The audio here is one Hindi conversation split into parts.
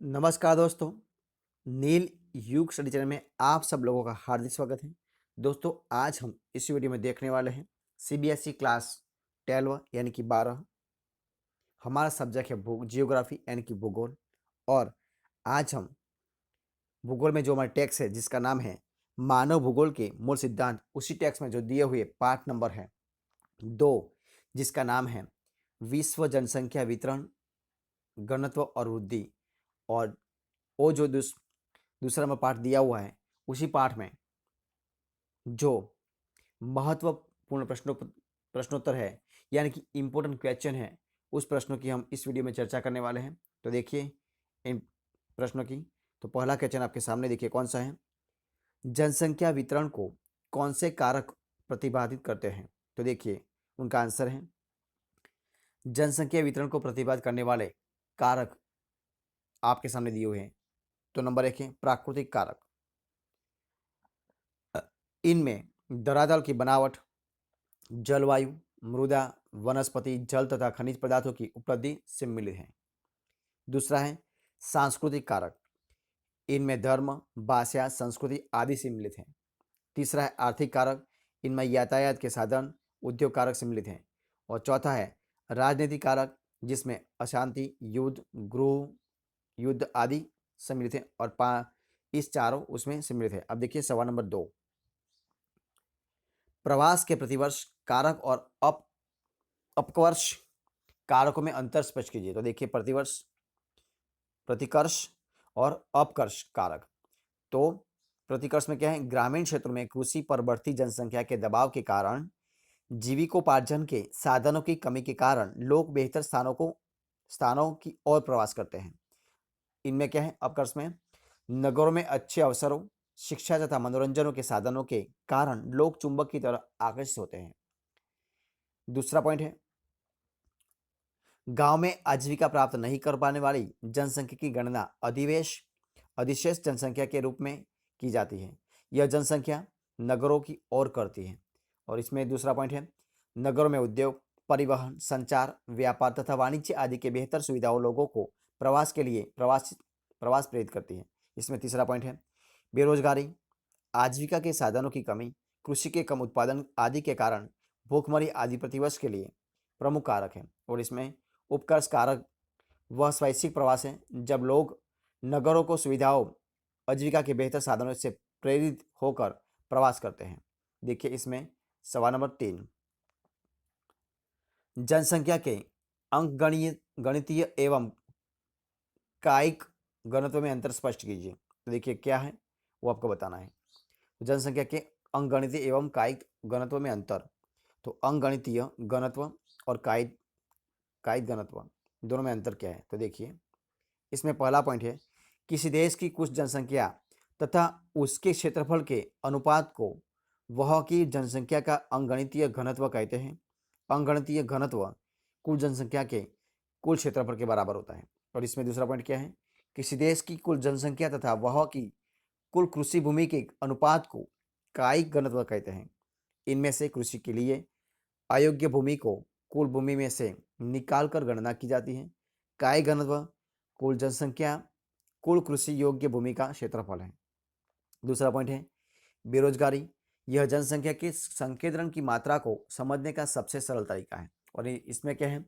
नमस्कार दोस्तों, नील युग स्टडी चैनल में आप सब लोगों का हार्दिक स्वागत है। दोस्तों, आज हम इस वीडियो में देखने वाले हैं सीबीएसई क्लास 12 यानी कि 12। हमारा सब्जेक्ट है जियोग्राफी यानी कि भूगोल। और आज हम भूगोल में जो हमारा टेक्स्ट है जिसका नाम है मानव भूगोल के मूल सिद्धांत, उसी टेक्स्ट में जो दिए हुए पार्ट नंबर है 2, जिसका नाम है विश्व जनसंख्या वितरण, घनत्व और वृद्धि। और वो जो दूसरा नंबर पार्ट दिया हुआ है, उसी पार्ट में जो महत्वपूर्ण प्रश्नोत्तर है यानी कि इम्पोर्टेंट क्वेश्चन है, उस प्रश्नों की हम इस वीडियो में चर्चा करने वाले हैं। तो देखिए इन प्रश्नों की। तो पहला क्वेश्चन आपके सामने देखिए कौन सा है। जनसंख्या वितरण को कौन से कारक प्रतिपादित करते हैं? तो देखिए उनका आंसर है जनसंख्या वितरण को प्रतिपादित करने वाले कारक आपके सामने दिए हुए हैं। तो नंबर 1 है प्राकृतिक कारक। इनमें धरातल की बनावट, जलवायु, मृदा, वनस्पति, जल तथा खनिज पदार्थों की उपलब्धि से मिलित है। दूसरा है सांस्कृतिक कारक। इनमें धर्म, भाषा, संस्कृति आदि से मिलित है। तीसरा है आर्थिक कारक। इनमें यातायात के साधन, उद्योग कारक सम्मिलित हैं। और चौथा है राजनीतिक कारक, जिसमें अशांति, युद्ध, गृह युद्ध आदि सम्मिलित हैं। और इस चारों उसमें सम्मिलित है। अब देखिए सवाल नंबर 2, प्रवास के प्रतिवर्ष कारक और अपवर्ष कारकों में अंतर स्पष्ट कीजिए। तो देखिए प्रतिवर्ष, प्रतिकर्ष और अपकर्ष कारक। तो प्रतिकर्ष में क्या है, ग्रामीण क्षेत्रों में कृषि पर बढ़ती जनसंख्या के दबाव के कारण, जीविकोपार्जन के साधनों की कमी के कारण लोग बेहतर स्थानों की ओर प्रवास करते हैं। इनमें क्या है, अपकर्ष में नगरों में अच्छे अवसरों, शिक्षा तथा मनोरंजनों के साधनों के कारण लोग चुंबक की तरह आकर्षित होते हैं। दूसरा पॉइंट है गांव में आजीविका प्राप्त नहीं कर पाने वाली जनसंख्या की गणना अधिशेष जनसंख्या के रूप में की जाती है। यह जनसंख्या नगरों की ओर करती है। और इसमें दूसरा पॉइंट है नगरों में उद्योग, परिवहन, संचार, व्यापार तथा वाणिज्य आदि के बेहतर सुविधाओं लोगों को प्रवास के लिए प्रवास प्रेरित करती है। इसमें तीसरा पॉइंट है बेरोजगारी, आजीविका के साधनों की कमी, कृषि के कम उत्पादन आदि के कारण भूखमरी आदि प्रतिवर्ष के लिए प्रमुख कारक है। और इसमें उपकर्ष कारक वह स्वैच्छिक प्रवास है जब लोग नगरों को सुविधाओं, आजीविका के बेहतर साधनों से प्रेरित होकर प्रवास करते हैं। देखिए इसमें सवाल नंबर 3, जनसंख्या के गणितीय एवं कायिक घनत्व में अंतर स्पष्ट कीजिए। तो देखिए क्या है वो आपको बताना है। जनसंख्या के अंकगणितीय एवं कायिक घनत्व में अंतर। तो अंकगणितीय घनत्व और कायिक घनत्व दोनों में अंतर क्या है? तो देखिए इसमें पहला पॉइंट है किसी देश की कुछ जनसंख्या तथा उसके क्षेत्रफल के अनुपात को वह की जनसंख्या का अंकगणितीय घनत्व कहते हैं। अंकगणितीय घनत्व कुल जनसंख्या के कुल क्षेत्रफल के बराबर होता है। और इसमें दूसरा पॉइंट क्या है, किसी देश की कुल जनसंख्या तथा वह की कुल कृषि भूमि के अनुपात को कायिक घनत्व कहते हैं। इनमें से कृषि के लिए अयोग्य भूमि को कुल भूमि में से निकालकर गणना की जाती है। कायिक घनत्व कुल जनसंख्या कुल कृषि योग्य भूमि का क्षेत्रफल है। दूसरा पॉइंट है बेरोजगारी, यह जनसंख्या के संकेंद्रण की मात्रा को समझने का सबसे सरल तरीका है। और इसमें क्या है,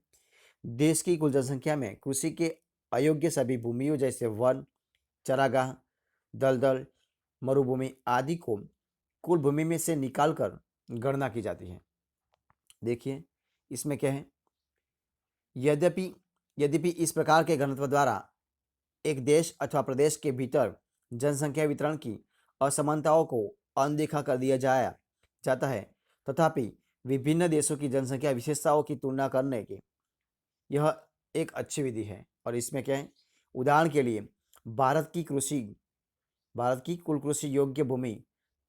देश की कुल जनसंख्या में कृषि के अयोग्य सभी भूमियों जैसे वन, चरागाह, दलदल, मरुभूमि आदि को कुल भूमि में से निकालकर गणना की जाती है। देखिए इसमें क्या है, यद्यपि यद्यपि इस प्रकार के घनत्व द्वारा एक देश अथवा प्रदेश के भीतर जनसंख्या वितरण की असमानताओं को अनदेखा कर दिया जाता है, तथापि विभिन्न देशों की जनसंख्या विशेषताओं की तुलना करने की यह एक अच्छी विधि है। और इसमें क्या है, उदाहरण के लिए भारत की कुल कृषि योग्य भूमि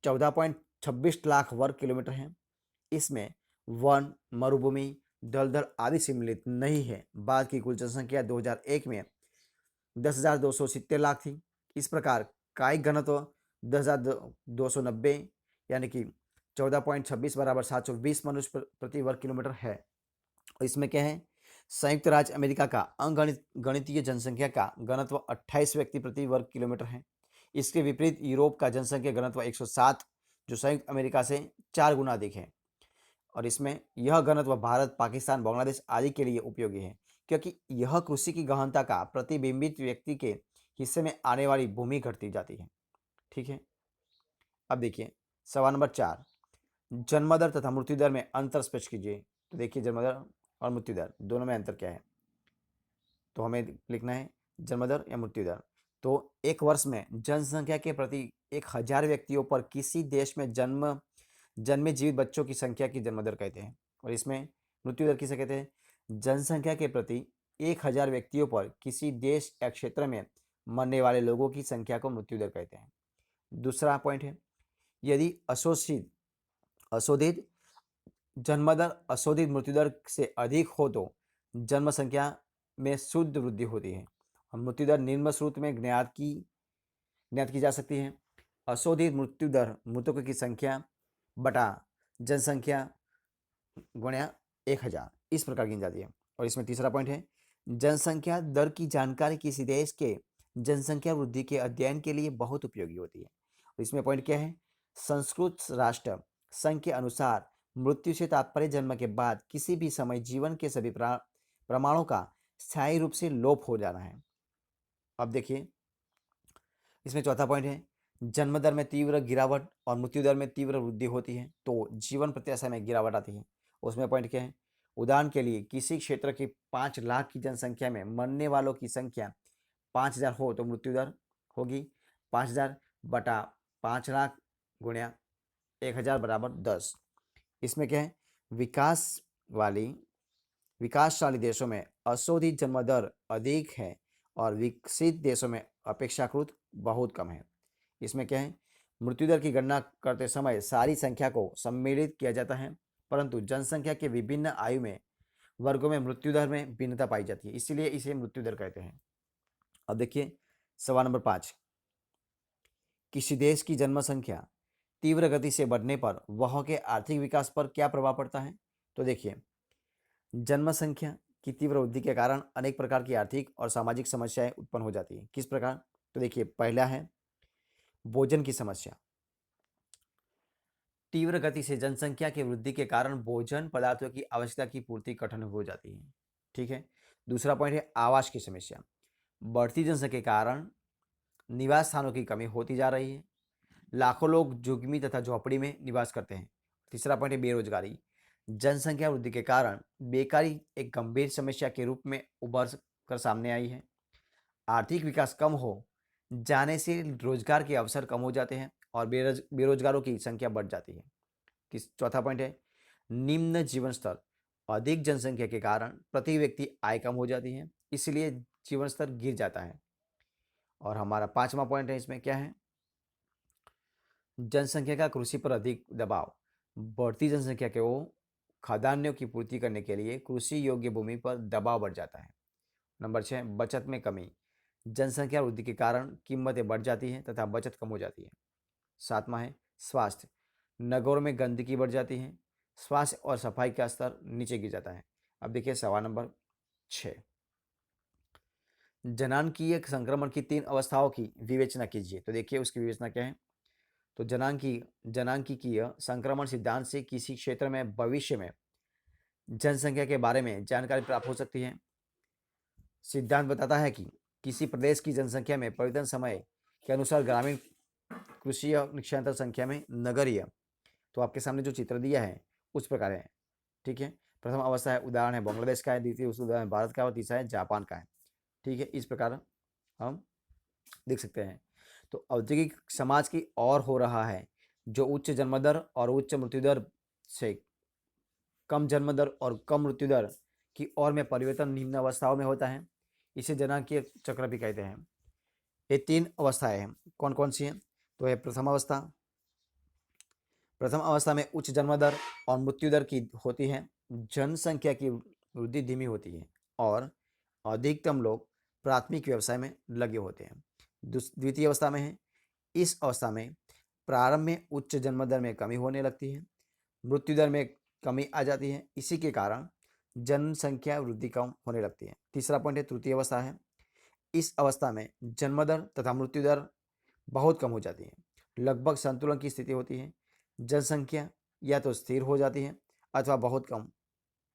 14.26 लाख वर्ग किलोमीटर है। इसमें वन, मरुभूमि, दलदल आदि सम्मिलित नहीं है। भारत की कुल जनसंख्या 2001 में 10,270 लाख थी। इस प्रकार कायिक घनत्व 10,290 यानी कि 14.26 बराबर 720 मनुष्य प्रति वर्ग किलोमीटर है। और इसमें क्या है, संयुक्त राज्य अमेरिका का गणितीय जनसंख्या का घनत्व 28 व्यक्ति प्रति वर्ग किलोमीटर है। इसके विपरीत यूरोप का जनसंख्या घनत्व 107, जो संयुक्त अमेरिका से 4 गुना अधिक है। और इसमें यह घनत्व भारत, पाकिस्तान, बांग्लादेश आदि के लिए उपयोगी है, क्योंकि यह कृषि की गहनता का प्रतिबिंबित व्यक्ति के हिस्से में आने वाली भूमि घटती जाती है। ठीक है, अब देखिए सवाल नंबर 4, जन्म दर तथा मृत्यु दर में अंतर स्पष्ट कीजिए। तो देखिए जन्म दर और मृत्यु दर दोनों में अंतर क्या है, तो हमें लिखना है जन्म दर या मृत्यु दर। तो एक वर्ष में जनसंख्या के प्रति 1000 व्यक्तियों पर किसी देश में जन्मे जीवित बच्चों की संख्या की जन्म दर कहते हैं। और इसमें मृत्यु दर किसे कहते हैं, जनसंख्या के प्रति 1000 व्यक्तियों पर किसी देश या क्षेत्र में मरने वाले लोगों की संख्या को मृत्यु दर कहते हैं। दूसरा पॉइंट है, यदि अशोधित जन्म दर अशोधित मृत्यु दर से अधिक हो तो जन्म संख्या में शुद्ध वृद्धि होती है। और मृत्यु दर निम्न सूत्र में ज्ञात की जा सकती है। अशोधित मृत्यु दर मृतकों की संख्या बटा जनसंख्या गुणा 1000 इस प्रकार गिनी जाती है। और इसमें तीसरा पॉइंट है, जनसंख्या दर की जानकारी किसी देश के जनसंख्या वृद्धि के अध्ययन के लिए बहुत उपयोगी होती है। और इसमें पॉइंट क्या है, संस्कृत राष्ट्र संघ के अनुसार मृत्यु से तात्पर्य जन्म के बाद किसी भी समय जीवन के सभी प्रमाणों का स्थायी रूप से लोप हो जाना है। अब देखिए इसमें चौथा पॉइंट है, जन्म दर में तीव्र गिरावट और मृत्यु दर में तीव्र वृद्धि होती है तो जीवन प्रत्याशा में गिरावट आती है। उसमें पॉइंट क्या है, उदाहरण के लिए किसी क्षेत्र की 5 लाख की जनसंख्या में मरने वालों की संख्या 5000 हो तो मृत्यु दर होगी 5000 बटा 5 लाख गुणा 1000 बराबर 10। इसमें क्या है, विकासशाली देशों में अशोधित जन्म दर अधिक है और विकसित देशों में अपेक्षाकृत बहुत कम है। इसमें क्या है, मृत्यु दर की गणना करते समय सारी संख्या को सम्मिलित किया जाता है, परंतु जनसंख्या के विभिन्न आयु में वर्गों में मृत्यु दर में भिन्नता पाई जाती है, इसीलिए इसे मृत्यु दर कहते हैं। अब देखिए सवाल नंबर 5, किसी देश की जन्म संख्या तीव्र गति से बढ़ने पर वह के आर्थिक विकास पर क्या प्रभाव पड़ता है। तो देखिए जन्म संख्या की तीव्र वृद्धि के कारण अनेक प्रकार की आर्थिक और सामाजिक समस्याएं उत्पन्न हो जाती है। किस प्रकार, तो देखिए पहला है भोजन की समस्या। तीव्र गति से जनसंख्या की वृद्धि के कारण भोजन पदार्थों की आवश्यकता की पूर्ति कठिन हो जाती है। ठीक है, दूसरा पॉइंट है आवास की समस्या। बढ़ती जनसंख्या के कारण निवास स्थानों की कमी होती जा रही है, लाखों लोग झुग्गी तथा झोपड़ी में निवास करते हैं। तीसरा पॉइंट है बेरोजगारी। जनसंख्या वृद्धि के कारण बेकारी एक गंभीर समस्या के रूप में उभर कर सामने आई है। आर्थिक विकास कम हो जाने से रोजगार के अवसर कम हो जाते हैं और बेरोजगारों की संख्या बढ़ जाती है। चौथा पॉइंट है निम्न जीवन स्तर। अधिक जनसंख्या के कारण प्रति व्यक्ति आय कम हो जाती है, इसलिए जीवन स्तर गिर जाता है। और हमारा पांचवा पॉइंट है, इसमें क्या है, जनसंख्या का कृषि पर अधिक दबाव। बढ़ती जनसंख्या को खाद्यान्नों की पूर्ति करने के लिए कृषि योग्य भूमि पर दबाव बढ़ जाता है। नंबर 6, बचत में कमी। जनसंख्या वृद्धि के कारण कीमतें बढ़ जाती हैं तथा बचत कम हो जाती है। सातवां है स्वास्थ्य। नगरों में गंदगी बढ़ जाती है, स्वास्थ्य और सफाई का स्तर नीचे गिर जाता है। अब देखिए सवाल नंबर 6, जनांकीय संक्रमण की 3 अवस्थाओं की विवेचना कीजिए। तो देखिए उसकी विवेचना क्या है, तो जनांकीय संक्रमण सिद्धांत से किसी क्षेत्र में भविष्य में जनसंख्या के बारे में जानकारी प्राप्त हो सकती है। सिद्धांत बताता है कि किसी प्रदेश की जनसंख्या में परिवर्तन समय के अनुसार ग्रामीण कृषि निक्षांतर संख्या में नगरीय, तो आपके सामने जो चित्र दिया है उस प्रकार है। ठीक है, प्रथम अवस्था है, उदाहरण है बांग्लादेश का है, द्वितीय उदाहरण भारत का और तीसरा है जापान का है। ठीक है, इस प्रकार हम देख सकते हैं। तो औद्योगिक समाज की ओर हो रहा है, जो उच्च जन्म दर और उच्च मृत्यु दर से कम जन्म दर और कम मृत्यु दर की ओर में परिवर्तन निम्न अवस्थाओं में होता है। इसे जनांकीय चक्र भी कहते हैं। ये 3 अवस्थाएं हैं, कौन कौन सी हैं, तो है प्रथम अवस्था में उच्च जन्म दर और मृत्यु दर की होती है, जनसंख्या की वृद्धि धीमी होती है और अधिकतम लोग प्राथमिक व्यवसाय में लगे होते हैं। द्वितीय अवस्था में है, इस अवस्था में प्रारंभ में उच्च जन्म दर में कमी होने लगती है, मृत्यु दर में कमी आ जाती है। इसी के कारण जनसंख्या वृद्धि कम होने लगती है। तीसरा पॉइंट है तृतीय अवस्था है। इस अवस्था में जन्म दर तथा मृत्यु दर बहुत कम हो जाती है, लगभग संतुलन की स्थिति होती है। जनसंख्या या तो स्थिर हो जाती है अथवा बहुत कम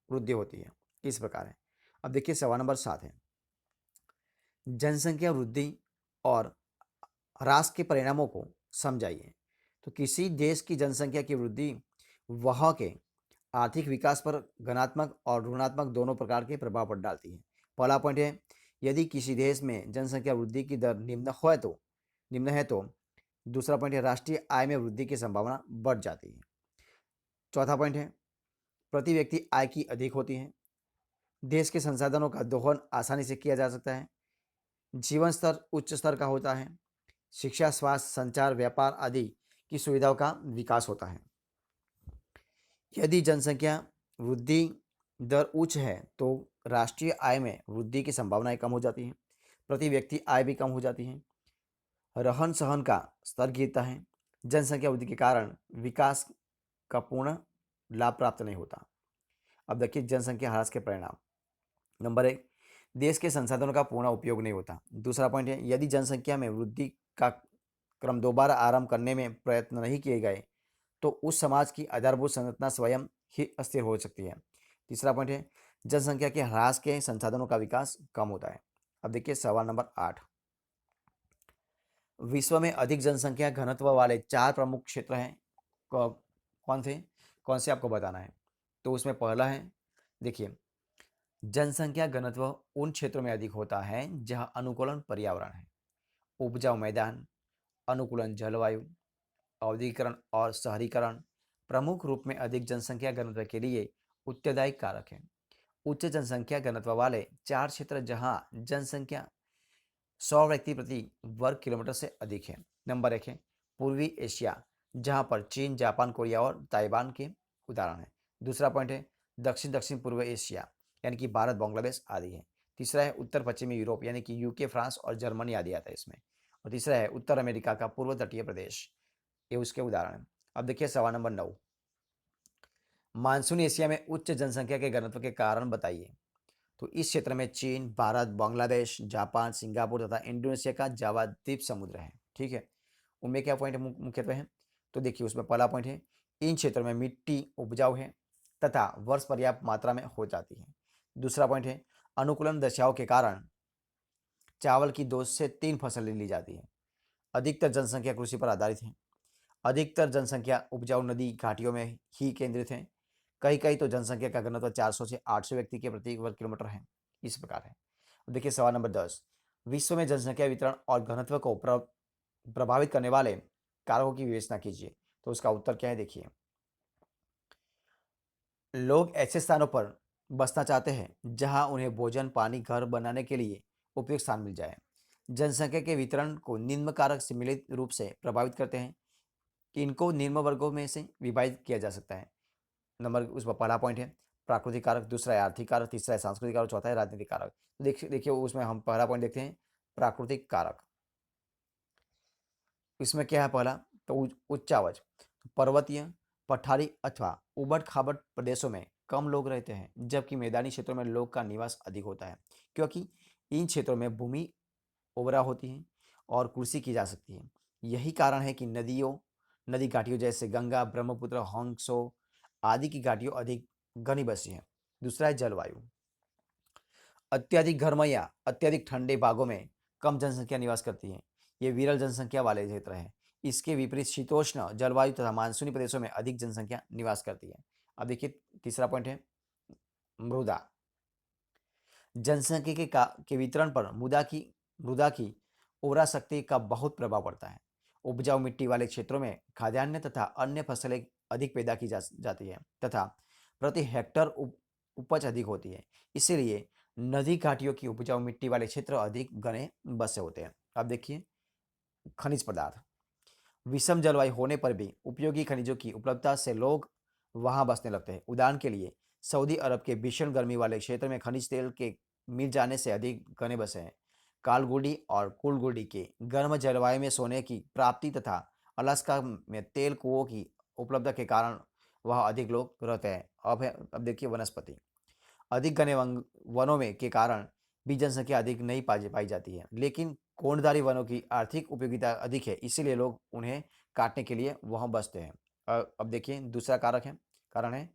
वृद्धि होती है। इस प्रकार है। अब देखिए सवाल नंबर 7 है, जनसंख्या वृद्धि और ह्रास के परिणामों को समझाइए। तो किसी देश की जनसंख्या की वृद्धि वह के आर्थिक विकास पर धनात्मक और ऋणात्मक दोनों प्रकार के प्रभाव पर डालती है। पहला पॉइंट है, यदि किसी देश में जनसंख्या वृद्धि की दर निम्न है तो दूसरा पॉइंट है राष्ट्रीय आय में वृद्धि की संभावना बढ़ जाती है। चौथा पॉइंट है प्रति व्यक्ति आय की अधिक होती है, देश के संसाधनों का दोहन आसानी से किया जा सकता है, जीवन स्तर उच्च स्तर का होता है, शिक्षा, स्वास्थ्य, संचार, व्यापार आदि की सुविधाओं का विकास होता है। यदि जनसंख्या वृद्धि दर उच्च है तो राष्ट्रीय आय में वृद्धि की संभावनाएं कम हो जाती हैं, प्रति व्यक्ति आय भी कम हो जाती है, रहन सहन का स्तर गिरता है, जनसंख्या वृद्धि के कारण विकास का पूर्ण लाभ प्राप्त नहीं होता। अब देखिए जनसंख्या ह्रास के परिणाम। नंबर 1, देश के संसाधनों का पूर्ण उपयोग नहीं होता। दूसरा पॉइंट है यदि जनसंख्या में वृद्धि का क्रम दोबारा आरंभ करने में प्रयत्न नहीं किए गए तो उस समाज की आधारभूत संरचना स्वयं ही अस्थिर हो सकती है। तीसरा पॉइंट है जनसंख्या के ह्रास के संसाधनों का विकास कम होता है। अब देखिए सवाल नंबर 8, विश्व में अधिक जनसंख्या घनत्व वाले 4 प्रमुख क्षेत्र हैं, कौन से आपको बताना है। तो उसमें पहला है, देखिए जनसंख्या घनत्व उन क्षेत्रों में अधिक होता है जहां अनुकूलन पर्यावरण है, उपजाऊ मैदान, अनुकूलन जलवायु, औद्योगिकरण और शहरीकरण प्रमुख रूप में अधिक जनसंख्या घनत्व के लिए उत्तरदायी कारक हैं। उच्च जनसंख्या घनत्व वाले 4 क्षेत्र जहां जनसंख्या 100 व्यक्ति प्रति वर्ग किलोमीटर से अधिक है। नंबर 1 है पूर्वी एशिया, जहां पर चीन, जापान, कोरिया और ताइवान के उदाहरण है। दूसरा पॉइंट है दक्षिण दक्षिण पूर्व एशिया, यानी कि भारत, बांग्लादेश आदि है। तीसरा है उत्तर पश्चिमी यूरोप, यानी कि यूके, फ्रांस और जर्मनी आदि आता है इसमें। और तीसरा है उत्तर अमेरिका का पूर्व तटीय प्रदेश, ये उसके उदाहरण है। अब देखिए सवाल नंबर 9, मानसूनी एशिया में उच्च जनसंख्या के घनत्व के कारण बताइए। तो इस क्षेत्र में चीन, भारत, बांग्लादेश, जापान, सिंगापुर तथा इंडोनेशिया का जावा द्वीप समुद्र है। ठीक है, उनमें क्या पॉइंट मुख्यत्वे है। तो देखिए उसमें पहला पॉइंट है इन क्षेत्रों में मिट्टी उपजाऊ है तथा वर्ष पर्याप्त मात्रा में हो जाती है। दूसरा पॉइंट है अनुकूलन दशाओं के कारण चावल की 2 से 3 फसलें ली जाती है। अधिकतर जनसंख्या कृषि पर आधारित है। अधिकतर जनसंख्या उपजाऊ नदी घाटियों में ही केंद्रित है। कहीं कहीं तो जनसंख्या का घनत्व 400 से 800 व्यक्ति के प्रति वर्ग किलोमीटर है। इस प्रकार है। देखिए सवाल नंबर 10, विश्व में जनसंख्या वितरण और घनत्व को प्रभावित करने वाले कारकों की विवेचना कीजिए। तो उसका उत्तर क्या है, देखिए लोग ऐसे स्थानों पर बसना चाहते हैं जहां उन्हें भोजन, पानी, घर बनाने के लिए उपयुक्त स्थान मिल जाए। जनसंख्या के वितरण को निम्न कारक सम्मिलित रूप से प्रभावित करते हैं। इनको निम्न वर्गों में से विभाजित किया जा सकता है। नंबर उसमें पहला पॉइंट है प्राकृतिक कारक, दूसरा है आर्थिक कारक, तीसरा है सांस्कृतिक कारक, चौथा है राजनीतिक कारक। देखिए उसमें हम पहला पॉइंट देखते हैं प्राकृतिक कारक। इसमें क्या है पहला, तो उच्चावच, पर्वतीय, पठारी अथवा उबड़ खाबड़ प्रदेशों में कम लोग रहते हैं, जबकि मैदानी क्षेत्रों में लोग का निवास अधिक होता है, क्योंकि इन क्षेत्रों में भूमि उर्वरा होती है और कृषि की जा सकती है। यही कारण है कि नदी घाटियों जैसे गंगा, ब्रह्मपुत्र, हंसो आदि की घाटियों अधिक घनी बसी है। दूसरा है जलवायु, अत्यधिक गर्म या अत्यधिक ठंडे भागों में कम जनसंख्या निवास करती है। ये विरल जनसंख्या वाले क्षेत्र हैं। इसके विपरीत शीतोष्ण जलवायु तथा मानसूनी प्रदेशों में अधिक जनसंख्या निवास करती है। अब देखिए तीसरा पॉइंट है मृदा, जनसंख्या के वितरण पर मृदा की उर्वरा शक्ति का बहुत प्रभाव पड़ता है। उपजाऊ मिट्टी वाले क्षेत्रों में खाद्यान्न तथा अन्य फसलें अधिक पैदा की जाती है तथा प्रति हेक्टर उपज अधिक होती है। इसीलिए नदी घाटियों की उपजाऊ मिट्टी वाले क्षेत्र अधिक घने बसे होते हैं। अब देखिए खनिज पदार्थ, विषम जलवायु होने पर भी उपयोगी खनिजों की उपलब्धता से लोग वहां बसने लगते हैं। उदाहरण के लिए सऊदी अरब के भीषण गर्मी वाले क्षेत्र में खनिज तेल के मिल जाने से अधिक घने बसे हैं। कालगुडी और कुलगुडी के गर्म जलवायु में सोने की प्राप्ति तथा अलास्का में तेल कुओं की उपलब्धता के कारण वह अधिक लोग रहते हैं। अब देखिए वनस्पति, अधिक घने वनों में के कारण भी जनसंख्या अधिक नहीं पाई जाती है, लेकिन कोणधारी वनों की आर्थिक उपयोगिता अधिक है, इसीलिए लोग उन्हें काटने के लिए वहां बसते हैं। अब देखिए दूसरा कारक है, कारण है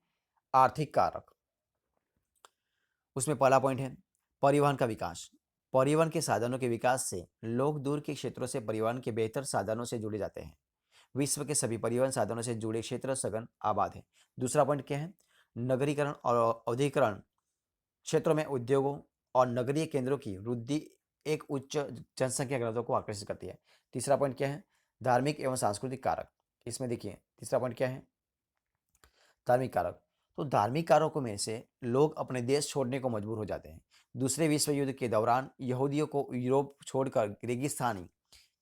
आर्थिक कारक। उसमें पहला पॉइंट है परिवहन का विकास। परिवहन के साधनों के विकास से लोग दूर के क्षेत्रों से परिवहन के बेहतर साधनों से जुड़े जाते हैं। विश्व के सभी परिवहन साधनों से जुड़े क्षेत्र सघन आबाद है। दूसरा पॉइंट क्या है, नगरीकरण और औद्योगिकरण क्षेत्रों में उद्योगों और नगरीय केंद्रों की वृद्धि एक उच्च जनसंख्या घनत्व को आकर्षित करती है। तीसरा पॉइंट क्या है, धार्मिक एवं सांस्कृतिक कारक। इसमें देखिए तीसरा पॉइंट क्या है, धार्मिक कारक। तो धार्मिक कारकों में से लोग अपने देश छोड़ने को मजबूर हो जाते हैं। दूसरे विश्व युद्ध के दौरान यहूदियों को यूरोप छोड़कर रेगिस्तानी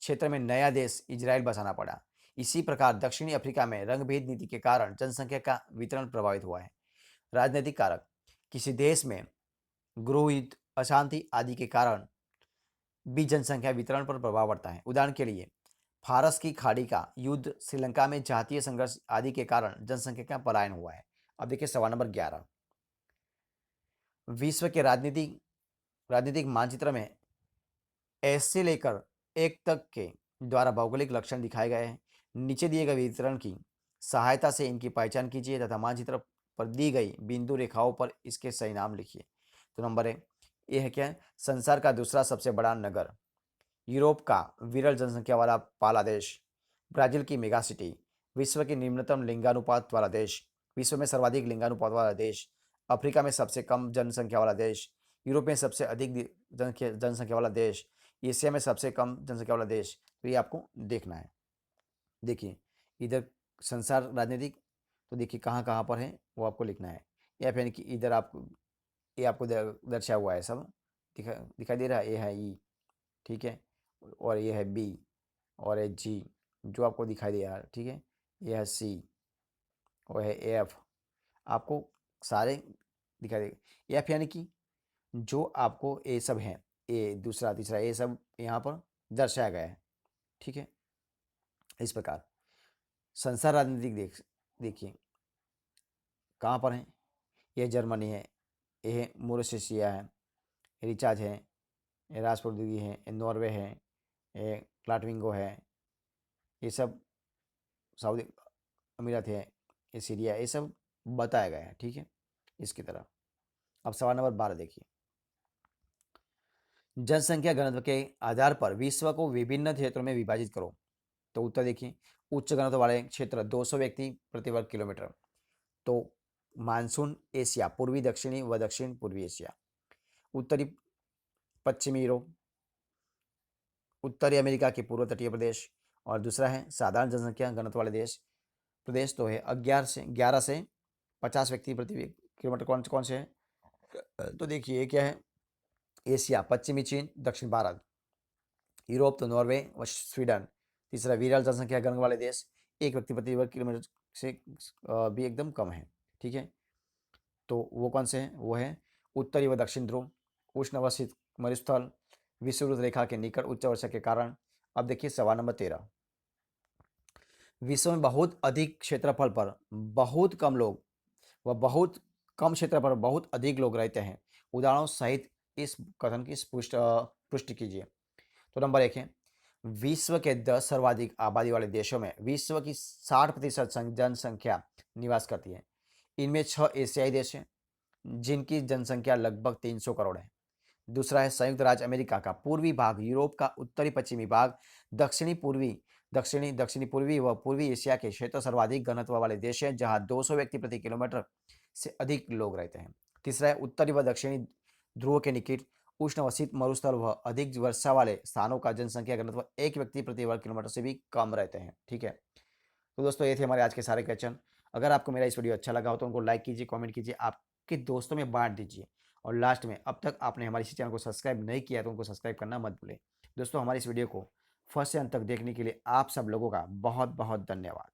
क्षेत्र में नया देश इजराइल बसाना पड़ा। इसी प्रकार दक्षिणी अफ्रीका में रंगभेद नीति के कारण जनसंख्या का वितरण प्रभावित हुआ है। राजनीतिक कारक, किसी देश में गृह युद्ध, अशांति आदि के कारण भी जनसंख्या वितरण पर प्रभाव पड़ता है। उदाहरण के लिए फारस की खाड़ी का युद्ध, श्रीलंका में जातीय संघर्ष आदि के कारण जनसंख्या का पलायन हुआ है। अब देखिए सवाल नंबर 11, विश्व के राजनीतिक मानचित्र में एस से लेकर एक तक के द्वारा भौगोलिक लक्षण दिखाए गए हैं। नीचे दिए गए वितरण की सहायता से इनकी पहचान कीजिए तथा मानचित्र पर दी गई बिंदु रेखाओं पर इसके सही नाम लिखिए। तो नंबर है, ये है क्या है, संसार का दूसरा सबसे बड़ा नगर, यूरोप का विरल जनसंख्या वाला पहला देश, ब्राजील की मेगा सिटी, विश्व की निम्नतम लिंगानुपात वाला देश, विश्व में सर्वाधिक लिंगानुपात वाला देश, अफ्रीका में सबसे कम जनसंख्या वाला देश, यूरोप में सबसे अधिक जनसंख्या वाला देश, एशिया में सबसे कम जनसंख्या वाला देश। तो ये आपको देखना है। देखिए इधर संसार राजनीतिक, तो देखिए कहाँ कहाँ पर है वो आपको लिखना है, या फिर कि इधर आपको ये आपको दर्शाया हुआ है सब दिखाई दे रहा है। ये है ई, ठीक है, और ये है बी, और है जी जो आपको दिखाई दे रहा है, ठीक है, ये है सी, और है एफ, आपको सारे दिखाई देगा। एफ यानी कि जो आपको ए सब है, ए दूसरा तीसरा ये सब यहाँ पर दर्शाया गया है, ठीक है। इस प्रकार संसार राजनीतिक देखिए कहाँ पर है, ये जर्मनी है, ये मोरिशिया है, रिचार्ज है, ये राजपुर्दगी है, ये नॉर्वे है, ये क्लाटविंगो है, ये सब सऊदी अमीरात है, ये सीरिया, ये सब बताया गया है, ठीक है, इसकी तरह। अब सवाल नंबर 12 देखिए, जनसंख्या घनत्व के आधार पर विश्व को विभिन्न क्षेत्रों में विभाजित करो। तो उत्तर देखिए, उच्च घनत्व वाले क्षेत्र 200 व्यक्ति प्रति वर्ग किलोमीटर। तो मानसून एशिया, पूर्वी दक्षिणी व दक्षिण पूर्वी एशिया, उत्तरी पश्चिमी यूरोप, उत्तरी अमेरिका के पूर्व तटीय प्रदेश, और दूसरा है साधारण जनसंख्या घनत्व वाले प्रदेश तो है 11 से 50 व्यक्ति प्रति किलोमीटर। कौन कौन से हैं, तो देखिए क्या है, एशिया, पश्चिमी चीन, दक्षिण भारत, यूरोप तो नॉर्वे व स्वीडन, तीसरा विरल जनसंख्या घन वाले देश, एक व्यक्ति प्रति वर्ग किलोमीटर से भी एकदम कम है, ठीक है। तो वो कौन से हैं, वो है उत्तरी व दक्षिण ध्रुव, उष्ण व शीत मरुस्थल, विषुववृत्त रेखा के निकट उच्च वर्षा के कारण। अब देखिए सवाल नंबर 13, विश्व में बहुत अधिक क्षेत्रफल पर बहुत कम लोग व बहुत कम क्षेत्र पर बहुत अधिक लोग रहते हैं, उदाहरणों सहित इस कथन की पुष्टि कीजिए। तो नंबर 1 है, विश्व के 10 सर्वाधिक आबादी वाले देशों में विश्व की 60% जनसंख्या निवास करती है। इनमें 6 एशियाई देश हैं जिनकी जनसंख्या लगभग 300 करोड़ है। दूसरा है संयुक्त राज्य अमेरिका का पूर्वी भाग, यूरोप का उत्तरी पश्चिमी भाग, दक्षिणी पूर्वी व पूर्वी एशिया के क्षेत्र सर्वाधिक घनत्व वाले देश हैं जहां 200 व्यक्ति प्रति किलोमीटर से अधिक लोग रहते हैं। तीसरा है उत्तरी व दक्षिणी ध्रुव के निकट उष्ण व शीत मरुस्थल व अधिक वर्षा वाले स्थानों का जनसंख्या घनत्व एक व्यक्ति प्रति वर्ग किलोमीटर से भी कम रहते हैं, ठीक है। तो दोस्तों ये थे हमारे आज के सारे क्वेश्चन। अगर आपको मेरा इस वीडियो अच्छा लगा हो तो उनको लाइक कीजिए, कमेंट कीजिए, आपके दोस्तों में बांट दीजिए, और लास्ट में अब तक आपने हमारे इसी चैनल को सब्सक्राइब नहीं किया तो उनको सब्सक्राइब करना मत भूलें। दोस्तों हमारी इस वीडियो को फर्स्ट से अंत तक देखने के लिए आप सब लोगों का बहुत बहुत धन्यवाद।